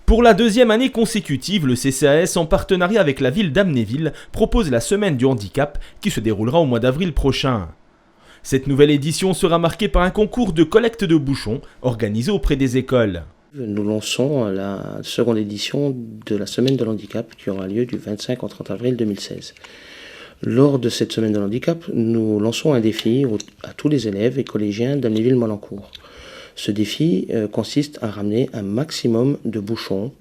Pour la deuxième année consécutive, le CCAS, en partenariat avec la ville d'Amnéville, propose la semaine du handicap qui se déroulera au mois d'avril prochain. Cette nouvelle édition sera marquée par un concours de collecte de bouchons organisé auprès des écoles. Nous lançons la seconde édition de la semaine de l'handicap qui aura lieu du 25 au 30 avril 2016. Lors de cette semaine de l'handicap, nous lançons un défi à tous les élèves et collégiens d'Amnéville-Molencourt. Ce défi consiste à ramener un maximum de bouchons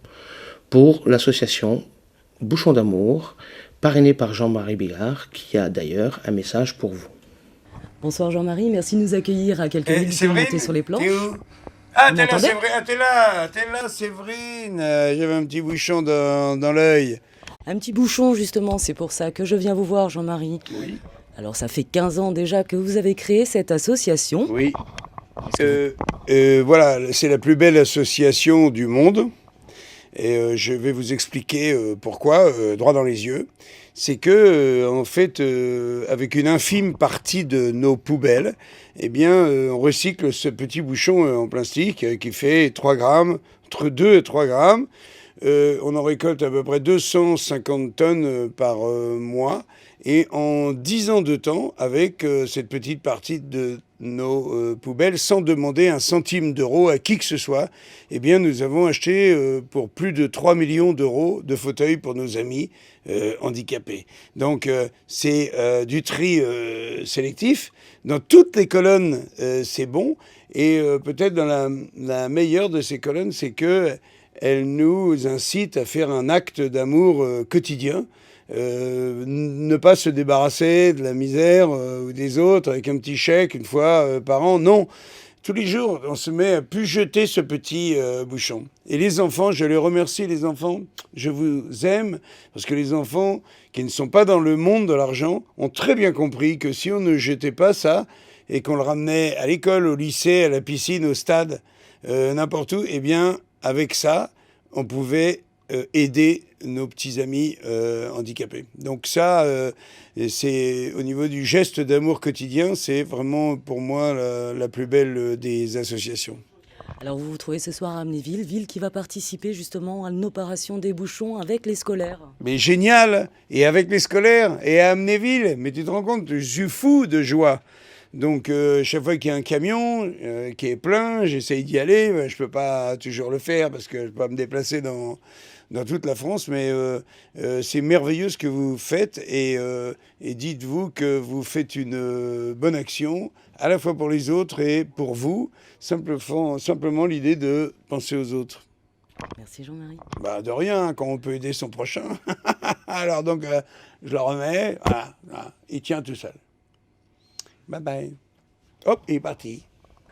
pour l'association Bouchons d'amour, parrainée par Jean-Marie Bigard, qui a d'ailleurs un message pour vous. Bonsoir Jean-Marie, merci de nous accueillir à quelques minutes de monter sur les planches. T'es où? Ah, t'es là, Séverine. Ah, t'es là, Séverine. J'avais un petit bouchon dans l'œil. Un petit bouchon justement, c'est pour ça que je viens vous voir Jean-Marie. Oui. Alors ça fait 15 ans déjà que vous avez créé cette association. Oui. Voilà, c'est la plus belle association du monde. Et je vais vous expliquer pourquoi, droit dans les yeux. C'est que, en fait, avec une infime partie de nos poubelles, eh bien, on recycle ce petit bouchon en plastique qui fait 3 grammes, entre 2 et 3 grammes. On en récolte à peu près 250 tonnes par mois. Et en 10 ans de temps, avec cette petite partie de nos poubelles, sans demander un centime d'euro à qui que ce soit, eh bien, nous avons acheté pour plus de 3 millions d'euros de fauteuils pour nos amis handicapés. Donc, c'est du tri sélectif. Dans toutes les colonnes, c'est bon. Et peut-être dans la meilleure de ces colonnes, c'est qu'elle nous incite à faire un acte d'amour quotidien. Ne pas se débarrasser de la misère ou des autres avec un petit chèque une fois par an. Non, tous les jours, on se met à plus jeter ce petit bouchon. Et les enfants, je les remercie, les enfants, je vous aime, parce que les enfants qui ne sont pas dans le monde de l'argent ont très bien compris que si on ne jetait pas ça et qu'on le ramenait à l'école, au lycée, à la piscine, au stade, n'importe où, eh bien, avec ça, on pouvait aider nos petits amis handicapés. Donc ça, c'est au niveau du geste d'amour quotidien, c'est vraiment pour moi la plus belle des associations. Alors vous vous trouvez ce soir à Amnéville, ville qui va participer justement à une opération des bouchons avec les scolaires. Mais génial! Et avec les scolaires, et à Amnéville, mais tu te rends compte, je suis fou de joie. Donc chaque fois qu'il y a un camion qui est plein, j'essaye d'y aller. Je peux pas toujours le faire parce que je peux pas me déplacer dans toute la France, mais c'est merveilleux ce que vous faites et dites-vous que vous faites une bonne action à la fois pour les autres et pour vous, simplement l'idée de penser aux autres. Merci Jean-Marie. Bah de rien, quand on peut aider son prochain. Alors donc je le remets, voilà, il tient tout seul. Bye bye. Hop, il est parti.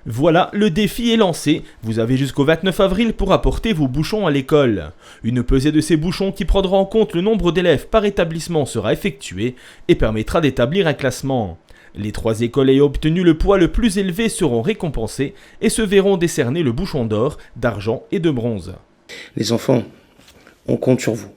Voilà, le défi est lancé. Vous avez jusqu'au 29 avril pour apporter vos bouchons à l'école. Une pesée de ces bouchons qui prendra en compte le nombre d'élèves par établissement sera effectuée et permettra d'établir un classement. Les 3 écoles ayant obtenu le poids le plus élevé seront récompensées et se verront décerner le bouchon d'or, d'argent et de bronze. Les enfants, on compte sur vous.